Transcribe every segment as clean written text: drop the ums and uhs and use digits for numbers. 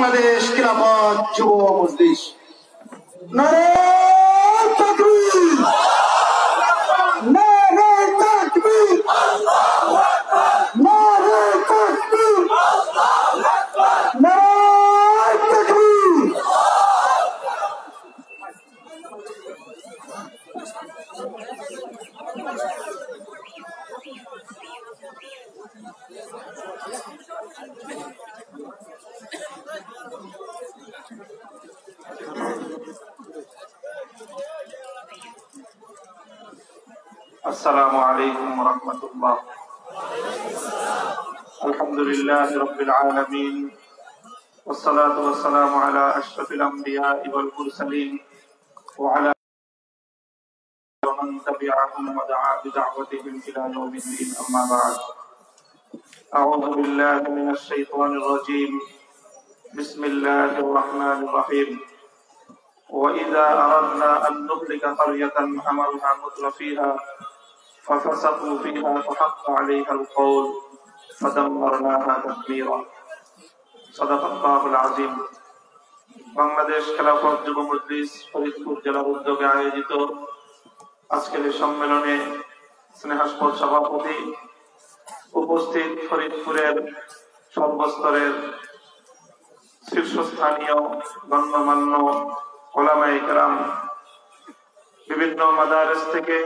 বাংলাদেশ খিলাফত যুব মজলিস। নারে তাকবীর, নারে তাকবীর, আল্লাহু আকবার, নারে তাকবীর, আল্লাহু আকবার, নারে তাকবীর। السلام عليكم ورحمة الله. الحمد لله رب العالمين والصلاة والسلام على أشرف الأنبياء والمرسلين وعلى من تبعهم ودعا بدعوتهم إلى يوم الدين. أما بعد، أعوذ بالله من الشيطان الرجيم. بسم الله الرحمن الرحيم. وإذا أردنا أن نهلك قرية أمرنا مترفيها ففسقوا فيها فحق عليها القول فدمرناها تدميرا. صدق الله العظيم. বাংলাদেশ খেলাফত যুব মজলিস ফরিদপুর জেলার উদ্যোগে আয়োজিত আজকের এই সম্মেলনে স্নেহাস্পদ সভাপতি, উপস্থিত ফরিদপুরের সর্বস্তরের শীর্ষস্থানীয় গণ্যমান্য ওলামায়ে কেরাম, বিভিন্ন মাদারিস থেকে,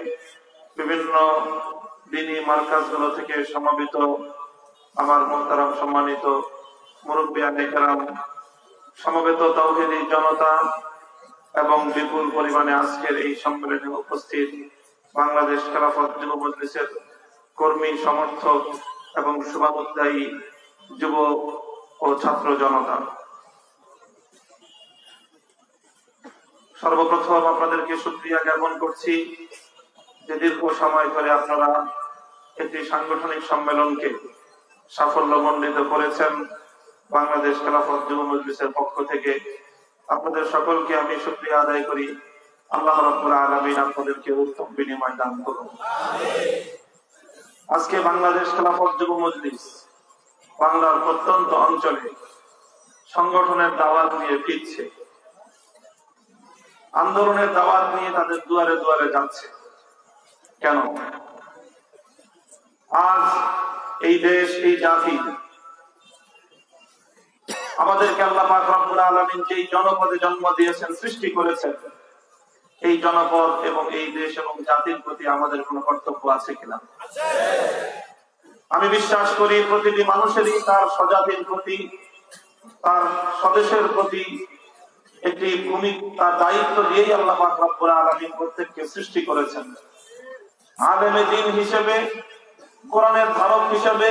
বিভিন্ন দ্বীনি মার্কাজগুলো থেকে সমবেত আমার মুহতারাম সম্মানিত মুরব্বিয়ানে কেরাম, সমবেত তাওহীদি জনতা এবং বিপুল পরিমাণে আজকের এই সম্মেলনে উপস্থিত বাংলাদেশ খেলাফত যুব মজলিসের কর্মী, সমর্থক এবং শুভানুধ্যায়ী যুব ও ছাত্র জনতা, সর্বপ্রথম আপনাদেরকে শুকরিয়া জ্ঞাপন করছি যে দীর্ঘ সময় ধরে আপনারা একটি সাংগঠনিক সম্মেলনকে সাফল্যমণ্ডিত করেছেন। বাংলাদেশ খেলাফত যুব মজলিসের পক্ষ থেকে আপনাদের সকলকে আমি শুকরিয়া আদায় করি। আল্লাহ রাব্বুল আলামিন আপনাদেরকে উত্তম বিনিময় দান করুন। আজকে বাংলাদেশ খেলাফত যুব মজলিস বাংলার প্রত্যন্ত অঞ্চলে সংগঠনের দাওয়াত নিয়ে ফিরছে, আন্দোলনের দাওয়াত নিয়ে তাদের দুয়ারে দুয়ারে যাচ্ছে। কেন? আজ এই দেশ, এই জাতি, আমাদেরকে আল্লাহ পাক রব্বুল আলামিন যেই জনপদে জন্ম দিয়েছেন, সৃষ্টি করেছেন, এই জনপদ এবং এই দেশ এবং জাতির প্রতি আমাদের কোনো কর্তব্য আছে কিনা? আমি বিশ্বাস করি প্রতিটি মানুষেরই তার স্বজাতির প্রতি, তার স্বদেশের প্রতি একটি ভূমিকা, দায়িত্ব দিয়েই আল্লাহ পাক রব্বুল আলামিন প্রত্যেককে সৃষ্টি করেছেন। আলেমে দ্বীন হিসেবে, কোরআনের ধারক হিসেবে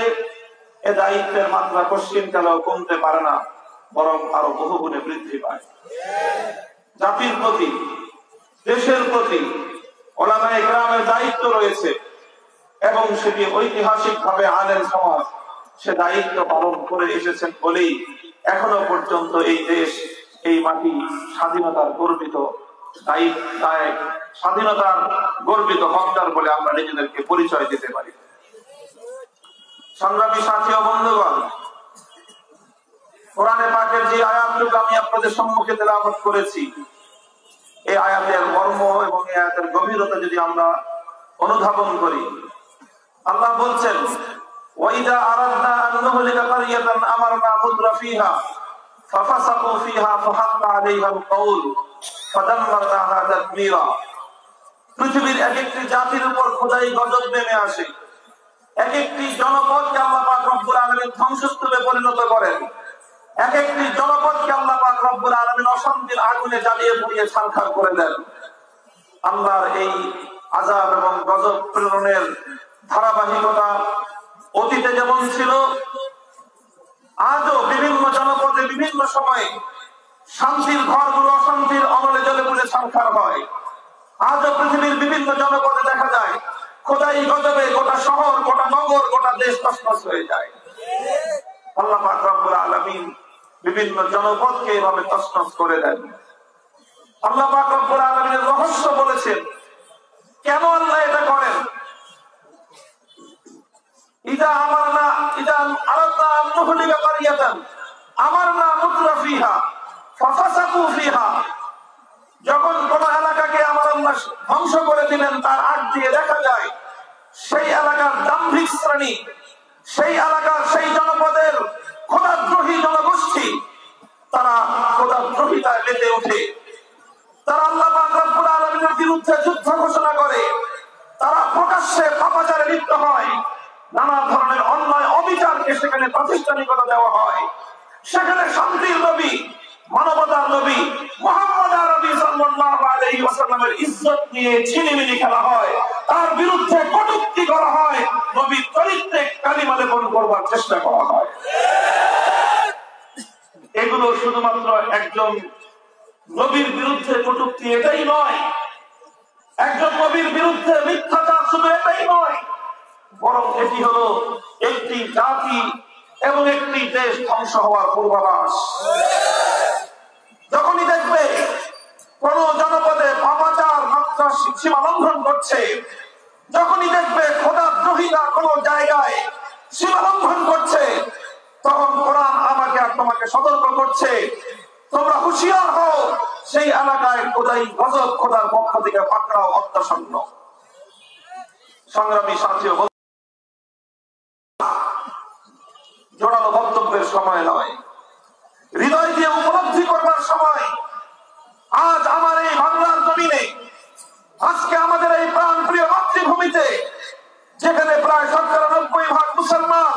এ দায়িত্বের মাত্রা কশিনকালেও কমতে পারে না, বরং আরো বহুগুণে বৃদ্ধি পায়। জাতির প্রতি, দেশের প্রতি উলামায়ে কেরামের দায়িত্ব রয়েছে এবং সেটি ঐতিহাসিকভাবে আলেম সমাজ সে দায়িত্ব পালন করে এসেছেন বলেই এখনো পর্যন্ত এই দেশ, এই মাটি স্বাধীনতার গর্বিত স্বাধীনতার গর্বিত হকদার বলে আমরা নিজেদেরকে পরিচয় দিতে পারি। সংগ্রামী সাথী ও বন্ধুগণ, কোরআনে পাকের যে আয়াতটুকু আমি আপনাদের সম্মুখে তেলাওয়াত করেছি, এই আয়াতের মর্ম এবং এই আয়াতের গভীরতা যদি আমরা অনুধাবন করি, আল্লাহ বলছেন, ওয়াইদা আরাদনা আন নুহলিকা কারিয়াতান আমারনা মুতরাফিহা ফাফাসাকু ফিহা ফাহাক্কা আলাইহাল কওল ফাদাম্মারনাহা তাদমীরা। পৃথিবীর এক একটি জাতির উপর খোদাই গজব নেমে আসে, এক একটি জনপদকে আল্লাহ পাক রব্বুল আলামিন ধ্বংসস্তূপে পরিণত করেন, এক একটি জনপদকে আল্লাহ পাক রব্বুল আলামিন অশান্তির আগুনে জ্বালিয়ে পুড়িয়ে ছারখার করে দেন। আল্লাহর এই আযাব এবং গজব প্রেরণের ধারাবাহিকতা অতীতে যেমন ছিল, আজও বিভিন্ন জনপদে বিভিন্ন সময়ে শান্তির ঘরগুলো অশান্তির অমলে জ্বলে পুড়ে ছারখার হয়। আজও পৃথিবীর বিভিন্ন জনপদে দেখা যায় খোদাই গজবে গোটা শহর, গোটা নগর, গোটা দেশ তছনছ হয়ে যায়। আল্লাহ পাক রব্বুল আলামিন বিভিন্ন জনপদকে এভাবে তছনছ করে দেন। আল্লাহ পাক রব্বুল আলামিনের রহস্য বলেছেন কেন আল্লাহ এটা করেন। ইদা আরাদনা আন নুহলিকা কারিয়াতান আমারনা মুতরাফিহা ফিহা ফাফাসাকু ফিহা, যখন কোন এলাকাকে আমার আল্লাহ ধ্বংস করে দিলেন তার আগ দিয়ে দেখা যায় সেই এলাকার দাম্ভিক শ্রেণী, সেই এলাকার সেই জনপদের খোদাদ্রোহী জনগোষ্ঠী তারা খোদাদ্রোহিতায় মেতে ওঠে, তারা আল্লাহ পাক রব্বুল আলামিনের বিরুদ্ধে যুদ্ধ ঘোষণা করে, তারা প্রকাশ্যে পাপাচারে লিপ্ত হয়, নানা ধরনের অন্যায় অবিচারকে সেখানে প্রাতিষ্ঠানিকতা দেওয়া হয়। সেখানে শান্তির নবী, মানবতার নবী মুহাম্মদ আরবি সাল্লাল্লাহু আলাইহি ওয়াসাল্লামের ইজ্জত নিয়ে ছিনিমিনি খেলা হয়, তার বিরুদ্ধে কটূক্তি করা হয়, নবীর চরিত্রে কালিমা লেপন করবার চেষ্টা করা হয়। এগুলো শুধুমাত্র একজন নবীর বিরুদ্ধে কটূক্তি এটাই নয়, একজন নবীর বিরুদ্ধে মিথ্যাচার শুধু এটাই নয়, বরং এটি হলো একটি জাতি এবং একটি দেশ ধ্বংস হওয়ার পূর্বাভাস। যখনই দেখবে কোন জনপদে পাপাচার মাত্রা সীমা লঙ্ঘন করছে, যখনই দেখবে খোদাদ্রোহীরা কোন জায়গায় সীমা লঙ্ঘন করছে, তখন কোরআন আমাকে আর তোমাকে সতর্ক করছে, তোমরা হুঁশিয়ার হও, সেই এলাকায় খোদাই গজব খোদার পক্ষ থেকে পাকড়াও অত্যাসন্ন। সংগ্রামী সাথী, জোরালো বক্তব্যের সময় নয়, হৃদয় দিয়ে উপলব্ধি করবার সময়। আজ আমার এই বাংলার জমিনে, আজকে আমাদের এই প্রাণ প্রিয় মাতৃভূমিতে, যেখানে প্রায় ৯৭% মুসলমান,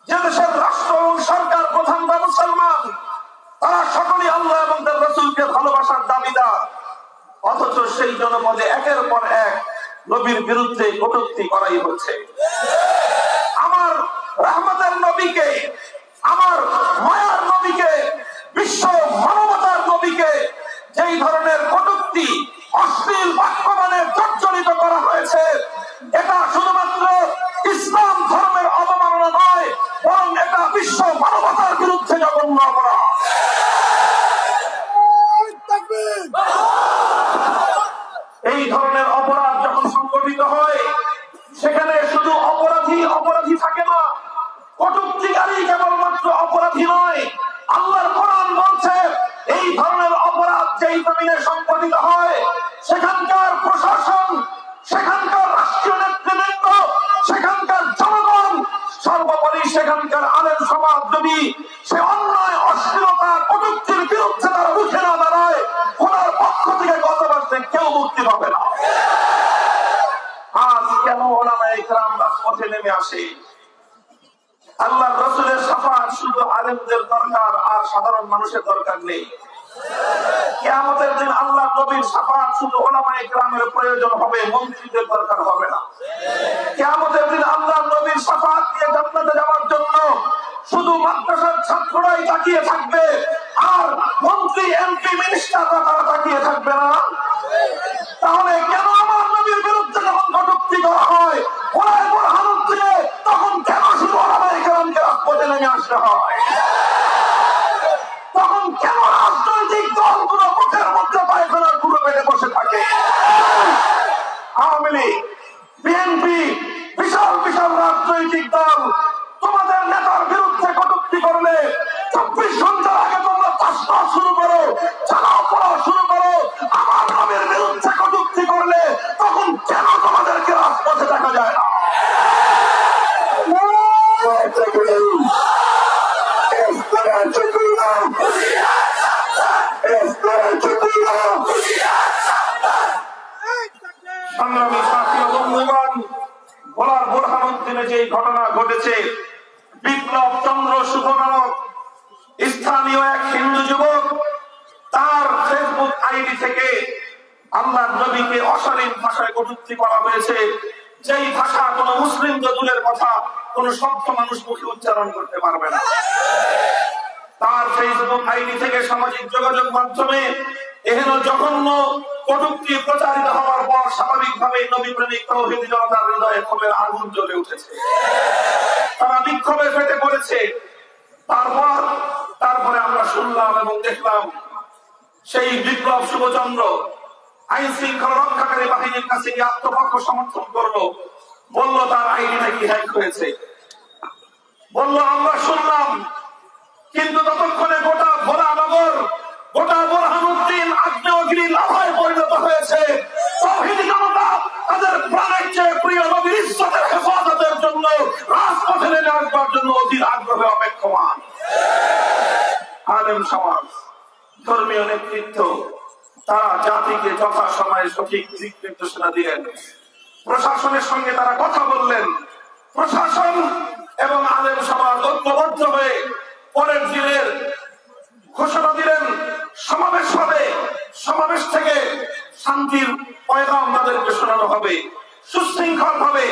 যে দেশের রাষ্ট্র এবং সরকার প্রধানরা মুসলমান, তারা সকলেই আল্লাহ এবং তার রাসূলকে ভালোবাসার দাবিদার, অথচ সেই জনপদে একের পর এক নবীর বিরুদ্ধে কটূক্তি করাই হচ্ছে। আমার রহমতের নবীকে, আমার মায়ার নবীকে, বিশ্ব মানবতার নবীকে যেই ধরনের কটূক্তি, অশ্লীল বাক্যবাণে জর্জরিত করা হয়েছে, এটা শুধুমাত্র ইসলাম ধর্মের অবমাননা নয়, বরং এটা বিশ্ব মানবতার বিরুদ্ধে জঘন্য অপরাধ। এই ধরনের অপরাধ যখন সংঘটিত হয়, সেখানে শুধু অপরাধী থাকে না, কটূক্তিকারী কেবলমাত্র অপরাধী নয়। আল্লাহর কোরআন বলছে এই ধরনের অপরাধ যেই জমিনে সংঘটিত হয়, সেখানকার প্রশাসন, সেখানকার রাষ্ট্রীয় নেতৃবৃন্দ, সেখানকার জনগণ, সর্বোপরি সেখানকার আলেম সমাজ যদি সে অন্যায় অশ্লীলতা কটূক্তির বিরুদ্ধে তারা উঠে না দাঁড়ায়, খোদার পক্ষ থেকে গতবাসে কেউ মুক্তি পাবে না। আজ কেন ওলামায়ে কেরাম রাজপথে নেমে আসে? আল্লাহর রাসূলের শাফাআত শুধু আলেমদের দরকার, আর সাধারণ মানুষের দরকার নেই। কিয়ামতের দিন আল্লাহর নবীর শাফাআত শুধু ওলামায়ে কেরামের প্রয়োজন হবে, মন্ত্রীদের দরকার হবে না। কিয়ামতের দিন আল্লাহর নবীর শাফাআত নিয়ে জান্নাতে যাওয়ার জন্য শুধু মাদ্রাসার ছাত্ররাই তাকিয়ে থাকবে, আর মন্ত্রী, এমপি, মিনিস্টাররা তারা তাকিয়ে থাকবে না। তাহলে কেন আমার নবীর বিরুদ্ধে যখন কটূক্তি করা হয়, ওরাই বুরহানুত দিয়ে, তখন কেন শুধু ওলামায়ে কেরামকে রাজপথে নেমে আসতে হয়? তখন কেন রাজনৈতিক দলগুলো মুখের মধ্যে পায়খানার গুঁড়ো পেটে বসে থাকে? আওয়ামী লীগ, বিএনপি, বিশাল বিশাল রাজনৈতিক দল, তোমাদের নেতার বিরুদ্ধে কটূক্তি করলে ২৪ ঘন্টার আগে তোমরা তাসনা শুরু করো, চালাও পড়াও শুরু করো। আমার নবীর বিরুদ্ধে কটূক্তি করলে তখন কেন তোমাদেরকে রাজপথে দেখা যায় না? সংগ্রামী সাথী ও বন্ধুগণ, ভোলার বোরহানুদ্দিনে যে ঘটনা ঘটেছে, বিপ্লব চন্দ্র শুভ নামক স্থানীয় এক হিন্দু যুবক তার ফেসবুক আইডি থেকে আল্লাহর নবীকে অশালীন ভাষায় কটূক্তি করা হয়েছে, যেই ভাষা কোন মুসলিম দূরের কথা কোন সভ্য মানুষ মুখে উচ্চারণ করতে পারবে না। তার ফেসবুক আইডি থেকে সামাজিক যোগাযোগ মাধ্যমে এহেন জঘন্য কটূক্তি প্রচারিত হওয়ার পর স্বাভাবিকভাবে নবী প্রেমিক তাওহীদি জনতার হৃদয়ে ক্ষোভের আগুন জ্বলে উঠেছে, তারা বিক্ষোভে ফেটে পড়েছে। তারপরে আমরা শুনলাম এবং দেখলাম সেই বিপ্লব শুভচন্দ্র আইন শৃঙ্খলা রক্ষাকারী বাহিনীর কাছে গিয়ে আত্মপক্ষ সমর্থন করলো, বলল তার আইডি নাকি হ্যাক হয়েছে, বলল আমরা শুনলাম, কিন্তু ততক্ষণে গোটা রয়েছে। তাওহীদি জনতা তাদের প্রাণের চেয়ে প্রিয় নবীর ইজ্জতের হেফাজতের জন্য রাজপথে নেমে আসবার জন্য অধীর আগ্রহে অপেক্ষমান। আলেম সমাজ, ধর্মীয় নেতৃত্ব, তারা জাতিকে যথাসময়ে সঠিক দিক নির্দেশনা দিলেন। প্রশাসনের সঙ্গে তারা কথা বললেন। প্রশাসন এবং আলেম সমাজ ঐক্যবদ্ধ হয়ে পরের দিনের ঘোষণা দিলেন সমাবেশ হবে, সমাবেশ থেকে শান্তির পয়গাম তাদেরকে শোনানো হবে, সুশৃঙ্খল ভাবে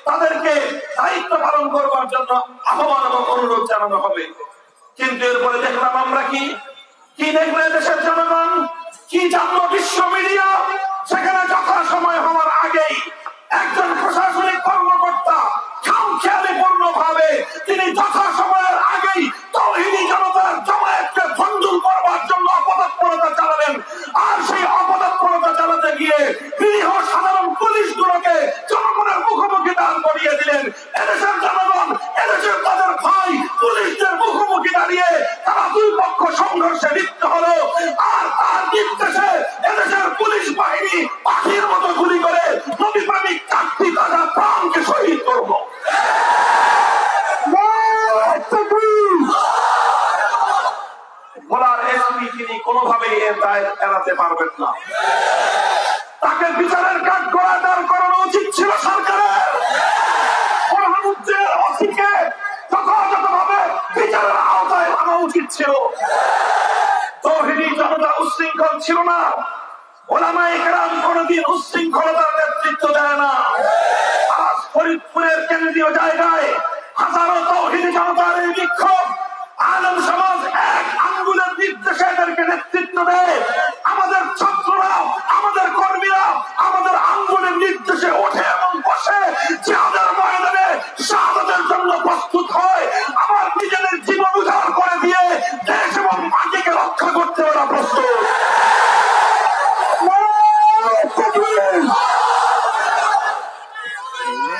তাদেরকে দায়িত্ব পালন করবার জন্য আহ্বান এবং অনুরোধ জানানো হবে। কিন্তু এরপরে দেখলাম আমরা কি দেখলে দেশের জনগণ, কি জানলো বিশ্ব মিডিয়া, সেখানে যথাসময় হওয়ার আগেই একজন প্রশাসনিক কর্মকর্তা খামখেয়ালিপূর্ণ ভাবে তিনি যথাসময়ের আগেই তাওহীদি জনতার জামায়াতকে ভণ্ডুল করবার জন্য অপতৎপরতা চালালেন। আর সেই অপতৎপরতা চালাতে গিয়ে নিরীহ সাধারণ পুলিশগুলোকে জনগণের মুখোমুখি দাঁড় করিয়ে দিলেন। এদেশের জনগণ, এদেশের তাদের ভাই পুলিশদের মুখোমুখি দাঁড়িয়ে তারা দুই পক্ষ সংঘর্ষে লিপ্ত হলো। আর তার নির্দেশে এদেশের পুলিশ বাহিনী পাখির মতো গুলি করে নবীপ্রেমিক চারটি তাজা প্রাণকে শহীদ করব। ভোলার এসপি তিনি কোনোভাবেই এর দায় এড়াতে পারবেন না। তাকে বিচারের কাঠ গড়াদার করানো উচিত ছিল সরকারের। প্রধানমন্ত্রীর অসিকে যথাযথভাবে বিচারের আওতায় আনা উচিত ছিল। তাওহীদি জনতা উশৃঙ্খল ছিল না। ওলামায়ে কেরাম কোনদিন উশৃঙ্খলতার নেতৃত্ব দেয় না। আজ ফরিদপুরের কেন্দ্রীয় জায়গায় হাজারো তাওহীদি জনতার এই বিক্ষোভ, আলেম সমাজ এক আঙ্গুলের নির্দেশে এদেরকে নেতৃত্ব দেয়। আমাদের ছাত্ররা, আমাদের কর্মীরা আমাদের আঙ্গুলের নির্দেশে ওঠে এবং বসে জিহাদের ময়দানে শাহাদাতের জন্য প্রস্তুত হয়। আমার নিজেদের জীবন উজাড় করে দিয়ে দেশ এবং মাটিকে রক্ষা করতে ওরা প্রস্তুত।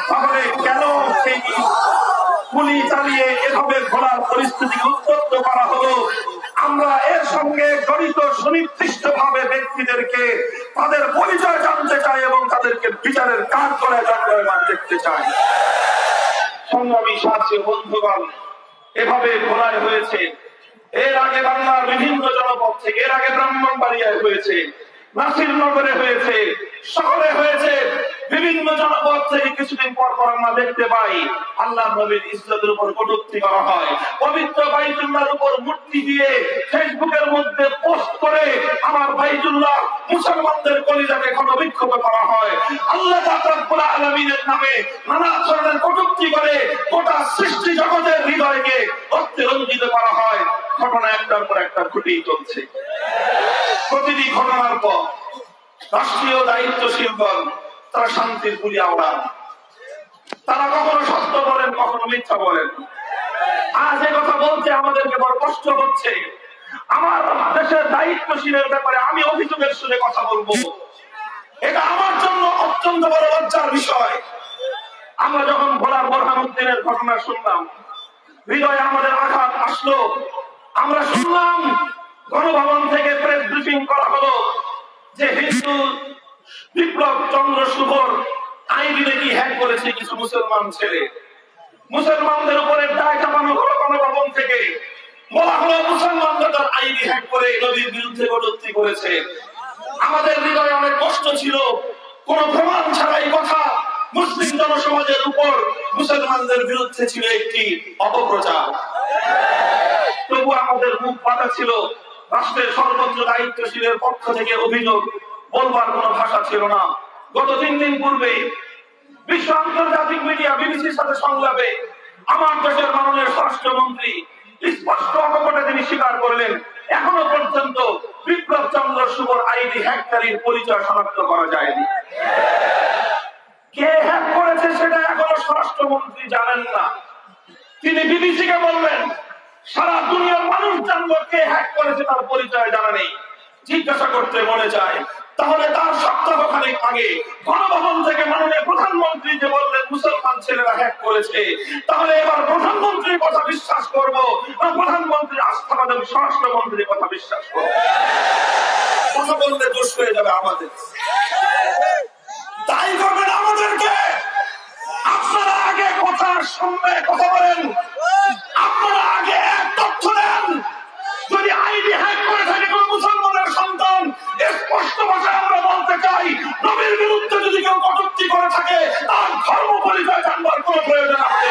তাহলে কেন সেই গুলি চালিয়ে এভাবে ঘোড়ার পরিস্থিতিকে উত্তপ্ত করা হলো? আমরা এর সঙ্গে জড়িত সুনির্দিষ্ট ভাবে ব্যক্তিদেরকে তাদের পরিচয় জানতে চাই এবং তাদেরকে বিচারের কাজ করে দণ্ডায়মান দেখতে চাই। সংগ্রামী সাথী বন্ধুগণ, এভাবে ঘোড়ায় হয়েছে। এর আগে বাংলার বিভিন্ন জনপদ থেকে, এর আগে ব্রাহ্মণবাড়িয়ায় হয়েছে, নাসিরনগরে হয়েছে, শহরে হয়েছে। বিভিন্ন জনপদ থেকে কিছুদিন পর পর আমরা দেখতে পাই আল্লাহ নবীর ইজ্জতের উপর কটূক্তি করা হয়। পবিত্র বাইতুল্লাহর উপর মূর্তি দিয়ে ফেসবুকের মধ্যে পোস্ট করে আমার বাইতুল্লাহ মুসলমানদের কলিজাকে ক্ষতবিক্ষত করা হয়। আল্লাহ পাক রব্বুল আলামিনের নামে নানা ধরনের কটূক্তি করে গোটা সৃষ্টি জগতের হৃদয়কে রক্তে রঞ্জিত করা হয়। ঘটনা একটার পর একটা ঘটেই চলছে। প্রতিটি ঘটনার পর রাষ্ট্রীয় দায়িত্বশীলগণ তারা শান্তির গুলি আওড়ান। তারা কখনো সত্য বলেন, কখনো মিথ্যা বলেন। আজ এ কথা বলতে আমাদেরকে বড় কষ্ট হচ্ছে। আমার দেশের দায়িত্বশীলের ব্যাপারে আমি অভিযোগের সুরে কথা বলবো, এটা আমার জন্য অত্যন্ত বড় লজ্জার বিষয়। আমরা যখন ভোলার বোরহানুদ্দিনের ঘটনা শুনলাম, হৃদয়ে আমাদের আঘাত আসলো। আমরা শুনলাম গণভবন থেকে প্রেস ব্রিফিং করা হলো যে হিন্দু বিপ্লব চন্দ্র শুভর আইডি নাকি হ্যাক করেছে কিছু মুসলমান ছেলে। মুসলমানদের উপরে দায় চাপানো হলো গণভবন থেকে। বলা হলো মুসলমানরা তার আইডি হ্যাক করে নবীর বিরুদ্ধে কটূক্তি করেছে। আমাদের হৃদয়ে অনেক কষ্ট ছিল। কোন প্রমাণ ছাড়াই কথা মুসলিম জনসমাজের উপর মুসলমানদের বিরুদ্ধে ছিল একটি অপপ্রচার। তবু আমাদের মুখ বাঁধা ছিল। রাষ্ট্রের সর্বোচ্চ দায়িত্বশীলের পক্ষ থেকে অভিযোগ বলবার কোন ভাষা ছিল না। গত 3 দিন পূর্বে বিশ্ব আন্তর্জাতিক মিডিয়া বিবিসির সাথে সংলাপে আমার দেশের মাননীয় স্বরাষ্ট্রমন্ত্রী স্পষ্ট অকপটে তিনি স্বীকার করলেন এখনো পর্যন্ত বিপ্লব চন্দ্র শুভর আইডি হ্যাককারীর পরিচয় শনাক্ত করা যায়নি। কে হ্যাক করেছে সেটা এখনো স্বরাষ্ট্রমন্ত্রী জানেন না। তিনি বিবিসিকে বললেন সারা দুনিয়ার মানুষ জানলো কে হ্যাক করেছে, তার পরিচয় জানা নেই। জিজ্ঞাসা করতে মনে চায় তাহলে তার সপ্তাহখানেক আগে গণভবন থেকে মাননীয় প্রধানমন্ত্রী যে বললেন মুসলমান ছেলেরা হ্যাক করেছে, তাহলে এবার প্রধানমন্ত্রীর কথা বিশ্বাস করবো না প্রধানমন্ত্রীর আস্থাবাদী স্বরাষ্ট্রমন্ত্রীর কথা বিশ্বাস করবো? কথা বললে দোষ হয়ে যাবে আমাদের। তাই করবেন আমাদেরকে। আপনারা আগে কথার সামনে কথা বলেন, আপনারা আগে এক তথ্য দেন। যদি আইডি হ্যাক করে থাকে কোন মুসলমানের সন্তান, স্পষ্ট ভাষায় আমরা বলতে চাই, নবীর বিরুদ্ধে যদি কেউ কটূক্তি করে থাকে তার ধর্ম পরিচয় জানবার কোন প্রয়োজন আছে?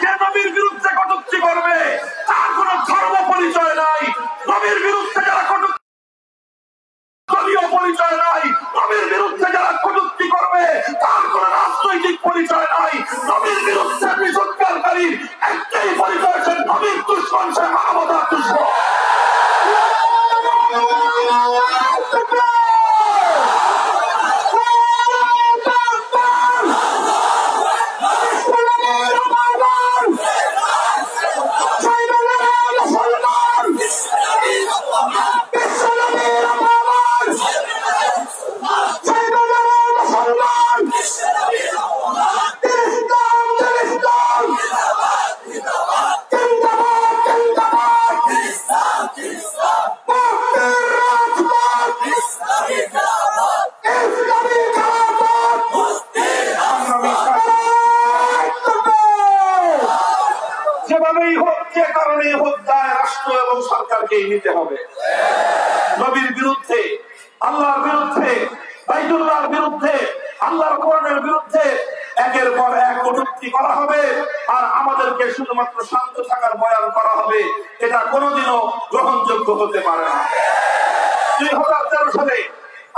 যে নবীর বিরুদ্ধে কটূক্তি করবে তার কোন ধর্ম পরিচয় নাই। নবীর বিরুদ্ধে যারা কটূক্তি পরিচয় নাই, নবীর বিরুদ্ধে যারা কটূক্তি করবে তার কোন রাজনৈতিক পরিচয় নাই। নবীর বিরুদ্ধে বিচক্ষণকারীর একটাই পরিচয়, সে নবীর দুশ্মন, সে মানবতার দুশ্মন। যেভাবেই হোক, যে কারণেই হোক, দায় রাষ্ট্র এবং সরকারকেই নিতে হবে। নবীর বিরুদ্ধে, আল্লাহর বিরুদ্ধে, বাইতুল্লাহর বিরুদ্ধে, আল্লাহর কোরআনের বিরুদ্ধে একের পর এক কটূক্তি করা হবে, আর আমাদেরকে শুধুমাত্র শান্ত থাকার বয়ান করা হবে। এটা কোনোদিনও গ্রহণযোগ্য হতে পারে না। 2013 সালে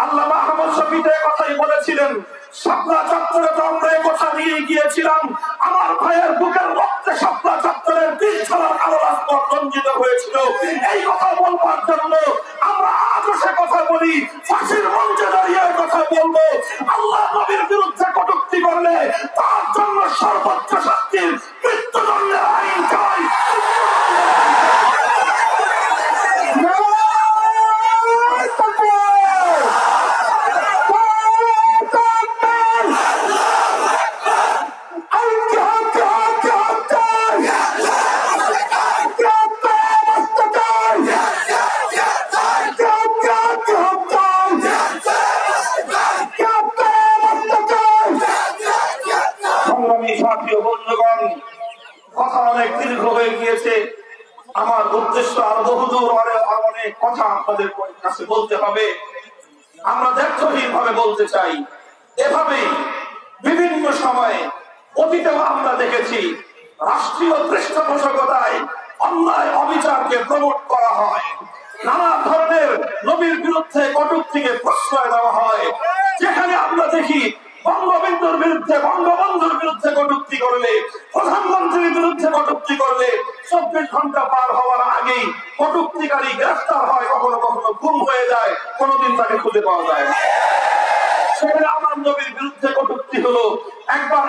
আল্লামা আহমদ শফী কথাই বলেছিলেন, শাপলা চত্বরে তো আমরা এই কথা নিয়ে গিয়েছিলাম, আমার ভাইয়ের বুকের রক্তে শাপলা চত্বরের 30 সালের কালো রাজপথ রঞ্জিত হয়েছিল। এই কথা বলবার জন্য আমরা আজও সে কথা বলি, ফাঁসির মঞ্চে দাঁড়িয়ে কথা বলবো। আল্লাহ নবীর বিরুদ্ধে কটূক্তি করলে তার জন্য সর্বোচ্চ শাস্তির মৃত্যুদণ্ডের আইন চাই। বন্ধুগণ, কথা অনেক দীর্ঘ হয়ে গিয়েছে। আমার উদ্দেশ্য আর বহুদূর, অনেক কথা আপনাদের কাছে বলতে হবে। আমরা দায়িত্বহীন ভাবে বলতে চাই। এভাবেই বিভিন্ন সময়ে অতীতেও আমরা দেখেছি রাষ্ট্রীয় পৃষ্ঠপোষকতায় অন্যায় অবিচারকে প্রমোট করা হয়, নানা ধরনের নবীর বিরুদ্ধে কটূক্তিকে প্রশ্রয় দেওয়া হয়। যেখানে আমরা দেখি বঙ্গবন্ধুর বিরুদ্ধে, বঙ্গবন্ধুর বিরুদ্ধে কটূক্তি করলে, প্রধানমন্ত্রীর বিরুদ্ধে কটূক্তি করলে 24 ঘন্টা পার হওয়ার আগেই কটূক্তিকারী গ্রেফতার হয়, কখনো কখনো গুম হয়ে যায়, কোনোদিন তাকে খুঁজে পাওয়া যায় না। সেখানে আমার নবীর বিরুদ্ধে কটূক্তি হলো, একবার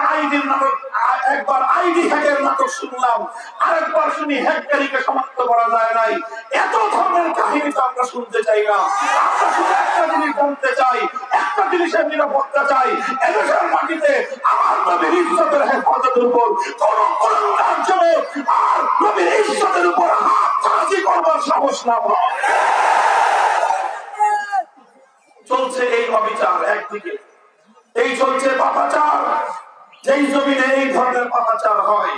আইডি হ্যাকের নাটক শুনলাম, আরেকবার শুনি হ্যাককারীকে সমাপ্ত করা যায় নাই। এত ধরনের কাহিনী তো আমরা শুনতে চাই না। আমরা শুধু একটা জিনিস জানতে চাই, একটা জিনিসের নিরাপত্তা চাই। এদেশের মাটিতে আমার নবীর ইজ্জতের হেফাজতের উপর কোন কুলাঙ্গার জন্য আর নবীর ইজ্জতের উপর হাত চালাচি করবার সাহস না পায়। চলছে এই অবিচার একদিকে, এই চলছে পাপাচার। যেই জমিনে এই ধরনের পাপাচার হয়,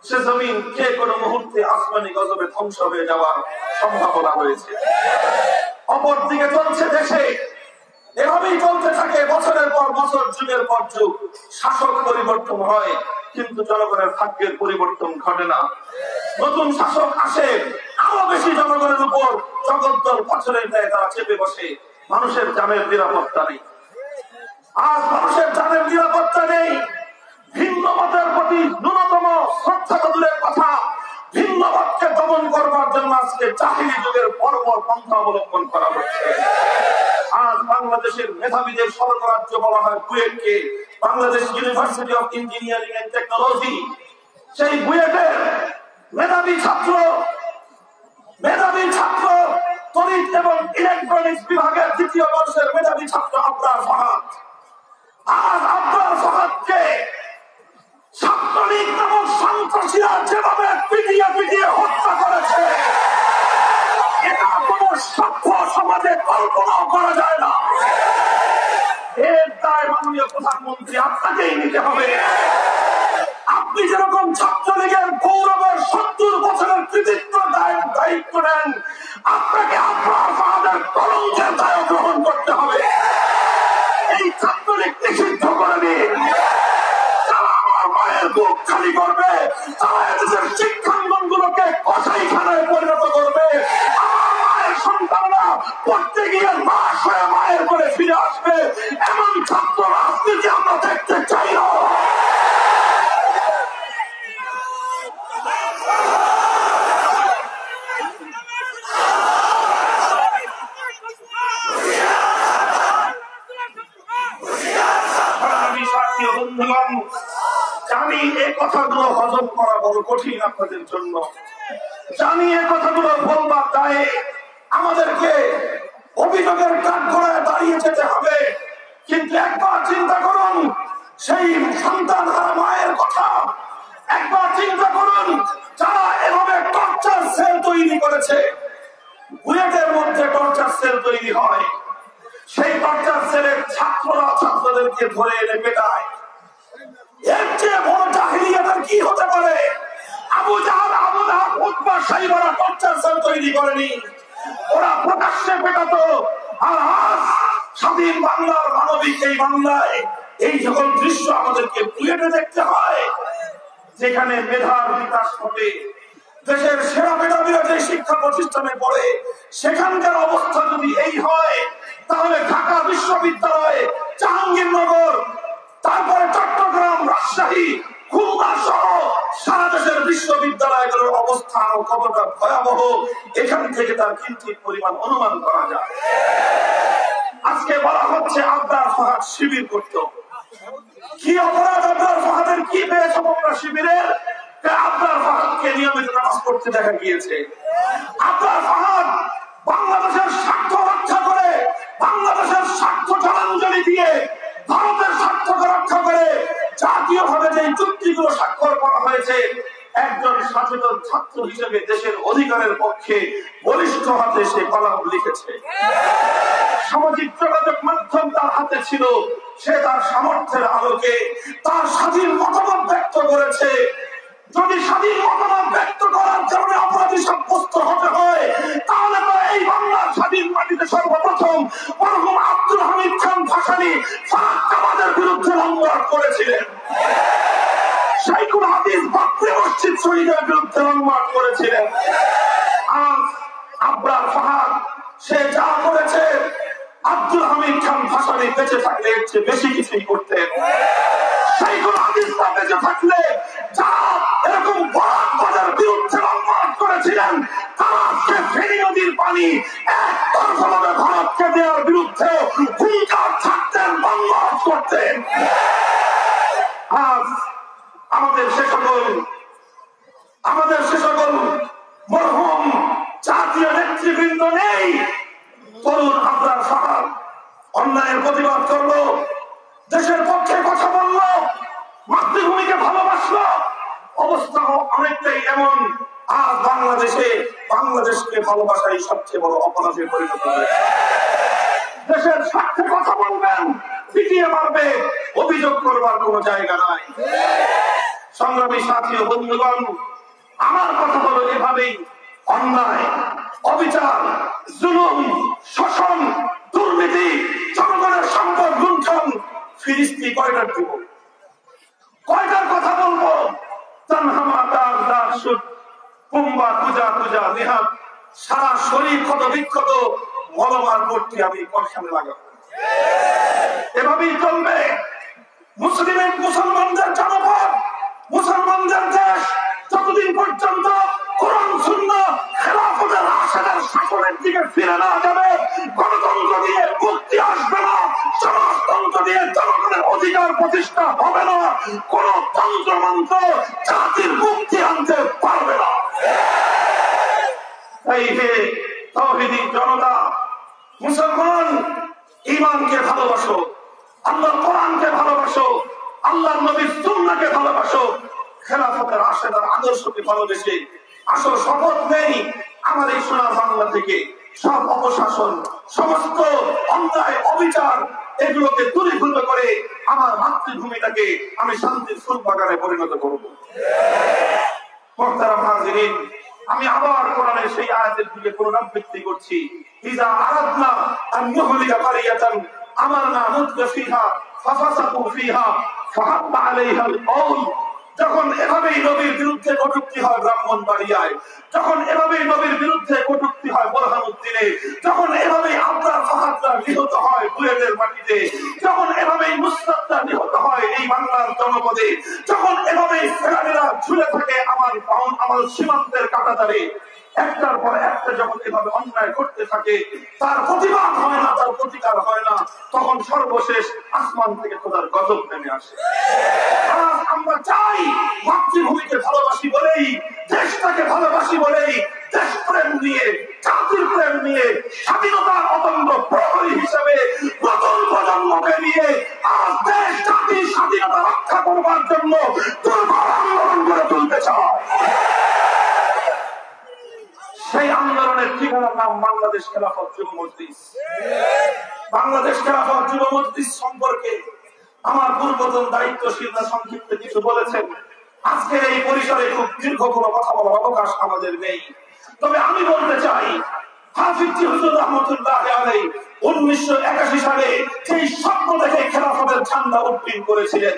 সে জমিন যে কোনো মুহূর্তে আসমানি গজবে ধ্বংস হয়ে যাওয়ার সম্ভাবনা রয়েছে। অপরদিকে চলছে দেশে, এভাবেই চলতে থাকে বছরের পর বছর, যুগের পর যুগ। শাসক পরিবর্তন হয়, কিন্তু জনগণের ভাগ্যের পরিবর্তন ঘটে না। নতুন শাসক আসে, আরো বেশি জনগণের উপর জগদ্দল বছরের দেয়, তারা চেপে বসে। মানুষের জানের নিরাপত্তা নেই। আজ মানুষের জানের নিরাপত্তা নেই। ভিন্ন মতের প্রতি ন্যূনতম শ্রদ্ধা দূরের কথা, ভিন্ন মতকে দমন করবার জন্য আজকে জাহিলি যুগের বর্বর পন্থা অবলম্বন করা হচ্ছে। আজ বাংলাদেশের মেধাবীদের স্বর্গরাজ্য বলা হয় বুয়েটকে, Bangladesh University of Engineering and Technology. সেই বুয়েটের মেধাবী ছাত্র তড়িৎ এবং ইলেকট্রনিক্স বিভাগের 2য় বর্ষের মেধাবী ছাত্র আবরার ফাহাদ। আজ আবরার ফাহাদকে ছাত্রলীগ নামক সন্ত্রাসীরা যেভাবে পিটিয়ে হত্যা করেছে, এটা কোন সভ্য সমাজ সমাজে কল্পনাও করা যায় না। এর দায় মাননীয় প্রধানমন্ত্রী আপনাকেই নিতে হবে। আপনি যেরকম ছাত্রলীগের গৌরবের 70 বছরের কৃতিত্ব দায়িত্ব নেন, আপনাকে আপনার ফাহাদের কলঙ্কের দায় গ্রহণ করতে হবে। এই ছাত্রলীগ নিষিদ্ধ করে দিন। যারা আমার মায়ের বুক খালি করবে, তারা এদেশের শিক্ষাঙ্গনগুলোকে কসাইখানায় পরিণত করবে। আমার মায়ের সন্তানরা পড়তে গিয়ে মাস হয়ে মায়ের করে ফিরে আসবে, এমন ছাত্র রাজনীতি আমরা দেখতে চাই না। জানি এই কথাগুলো হজম করা বড় কঠিন আপনাদের জন্য, জানি এই কথাগুলো বলবার দায়ে আমাদেরকে অভিযোগের কাঠগড়ায় দাঁড়িয়ে যেতে হবে। কিন্তু একবার চিন্তা করুন সেই সন্তান হারা মায়ের কথা, একবার চিন্তা করুন যারা এভাবে টর্চার সেল তৈরি করেছে। বুয়েটের মধ্যে টর্চার সেল তৈরি হয়, সেই টর্চার সেলের ছাত্ররা ছাত্রদেরকে ধরে এনে পেটায়। এর চেয়ে বড় জাহিলিয়াতের কি হতে পারে? Abu Jahl, Abu Lahab, Utba, সাইবারা টর্চার সেল তৈরি করেনি, ওরা প্রকাশ্যে পেটাতো। আর আজ স্বাধীন বাংলার মানবিক এই বাংলায় এই সকল দৃশ্য আমাদেরকে বুয়েটে দেখতে হয়, যেখানে মেধার বিকাশ ঘটে। দেশের সেরা মেধাবীরা যে শিক্ষা প্রতিষ্ঠানে পড়ে, সেখানকার অবস্থা যদি এই হয়, তাহলে ঢাকা বিশ্ববিদ্যালয়, জাহাঙ্গীরনগর, তারপরে চট্টগ্রাম, রাজশাহী, খুলনা সহ সারা দেশের বিশ্ববিদ্যালয়গুলোর অবস্থা কতটা ভয়াবহ, এখান থেকে তার কিঞ্চিত পরিমাণ অনুমান করা যায়। আজকে বলা হচ্ছে আবরার ফাহাদ শিবির করত। কি অপরাধ আবরার ফাহাদের? কি পেয়েছে তোমরা শিবিরের? আবরার ফাহাদকে নিয়মিত নামাজ পড়তে দেখা গিয়েছে। আবরার ফাহাদ বাংলাদেশের স্বার্থ রক্ষা করে, বাংলাদেশের স্বার্থ জলাঞ্জলি দিয়ে, ভারতের স্বার্থকে রক্ষা করে জাতীয় ভাবে যে চুক্তিগুলো স্বাক্ষর করা হয়েছে, একজন সচেতন ছাত্র হিসেবে দেশের অধিকারের পক্ষে বলিষ্ঠ হাতে সে কলম লিখেছে। সামাজিক যোগাযোগ মাধ্যম তার হাতে ছিল, সে তার সামর্থ্যের আলোকে তার স্বাধীন মতামত ব্যক্ত করেছে। যদি স্বাধীন মতামত ব্যক্ত করার কারণে অপরাধী সাব্যস্ত হতে হয়, তাহলে তো এই বাংলার স্বাধীন মাটিতে সর্বপ্রথম মরহুম আব্দুল হামিদ খান ভাসানী ফারাক্কাবাদের বিরুদ্ধে লংমার্চ করেছিলেন। শাইখুল হাদিস বাবরি মসজিদ শহীদের বিরুদ্ধে লংমার্চ করেছিলেন। আজ আবরার ফাহাদ সে যা করেছে, আব্দুল হামিদ খান ভাসানী বেঁচে থাকলে এর চেয়ে বেশি কিছুই করতেন। শাইখুল হাদিস বেঁচে থাকলে যারা এরকম বরাকবাদের বিরুদ্ধে লংমার্চ করেছিলেন, তারা আজকে ফেনী নদীর পানি একতরফাভাবে ভারতকে দেওয়ার বিরুদ্ধে হুঙ্কার ছাড়তেন, লংমার্চ করতেন। আজ আমাদের সে সকল মরহুম জাতীয় নেতৃবৃন্দ নেই। তরুণ আবরার ফাহাদ অন্যায়ের প্রতিবাদ করলো, দেশের পক্ষে কথা বললো, মাতৃভূমিকে ভালোবাসলো। অবস্থা অনেকটাই এমন, আজ বাংলাদেশকে ভালোবাসাই সবচেয়ে বড় অপরাধে পরিণত হয়েছে। দেশের স্বার্থে কথা বলবেন, পিটিয়ে মারবে, অভিযোগ করবার কোন জায়গা নাই। সংগ্রামী সাথী ও বন্ধুগণ, আমার কথা হলো এভাবেই অন্যায়, অবিচার, জুলুম, শোষণ, দুর্নীতি, জনগণের সম্পদ লুণ্ঠন, ফিরিস্তি কয়টার দিব, কয়টার কথা বলবো? তানহামা তার দার সুদ কুম্বা পূজা পূজা নিহাত, সারা শরীর ক্ষত বিক্ষত, মলমার ভর্তি আমি কলসানে লাগাবো। এভাবেই চলবে। মুসলমানদের জনপদ, মুসলমানদের দেশ যতদিন পর্যন্ত কোরআন সুন্নাহ খেলাফতের রাশেদের শাসনের দিকে ফিরে না যাবে, গণতন্ত্র দিয়ে মুক্তি আসবে না, সমাজতন্ত্র দিয়ে জনগণের অধিকার প্রতিষ্ঠা হবে না, কোন তন্ত্রমন্ত্র জাতির মুক্তি আনতে পারবে না। তাই হে তাওহীদি জনতা, মুসলমান, ঈমানকে ভালোবাসো, আল্লাহর কোরআনকে ভালোবাসো, আল্লাহর নবীর সুন্নাহকে ভালোবাসো, খেলাফতের রাশেদার আদর্শকে ভালোবেসে আসো। শপথ নেই আমার এই সোনার বাংলা থেকে সব অপশাসন, সমস্ত অন্যায় অবিচার এগুলোকে দূরীভূত করে আমার মাতৃভূমিটাকে আমি শান্তির ফুল বাগানে পরিণত করব। মুহতারাম হাজিরিন, আমি আবার কোরআনের সেই আয়াতের দিকে পুনরাবৃত্তি করছি। ইযা আরাদনা আন নুহলিকা কারিয়াতান আমারনা মুতরাফিহা ফাফাসাকু ফিহা ফাহাক্কা আলাইহাল কওল। যখন এভাবেই নবীর বিরুদ্ধে কটূক্তি হয় ব্রাহ্মণবাড়িয়ায়, যখন এভাবেই নবীর বিরুদ্ধে কটূক্তি হয় বোরহানুদ্দিনে, যখন এভাবেই আবরার ফাহাদরা নিহত হয় বুয়েটের মাটিতে, যখন এভাবেই নুসরাতরা নিহত হয় এই বাংলার জনপদে, যখন এভাবেই ফেরানিরা ঝুলে থাকে আমার সীমান্তের কাঁটাতারে, একটার পর একটা যখন এভাবে অন্যায় করতে থাকে, তার প্রতিবাদ হয় না, তার প্রতিকার হয় না, তখন সর্বশেষ আসমান থেকে খোদার গজব নেমে আসে। আমরা চাই মাতৃভূমিকে ভালোবাসি বলেই, দেশটাকে ভালোবাসি বলেই, দেশপ্রেম নিয়ে, জাতির প্রেম নিয়ে, স্বাধীনতার অতন্ত্র প্রহরী হিসেবে নতুন প্রজন্মকে নিয়ে আজ দেশ জাতির স্বাধীনতা রক্ষা করবার জন্য দুর্বল আন্দোলন করে তুলতে চায়। সেই আন্দোলনের ঠিকানার নাম বাংলাদেশ খেলাফত যুব মজলিস। বাংলাদেশ খেলাফত যুব মজলিস সম্পর্কে আমার পূর্বতন দায়িত্বশীলরা সংক্ষিপ্ত কিছু বলেছেন। আজকের এই পরিসরে খুব দীর্ঘ কোনো কথা বলার অবকাশ আমাদের নেই, তবে আমি বলতে চাই হাফিজ হুজুর রহমতুল্লাহ আলাইহি 1981 সালে সেই স্বপ্ন দেখে খেলাফতের ঝান্ডা উড্ডীন করেছিলেন।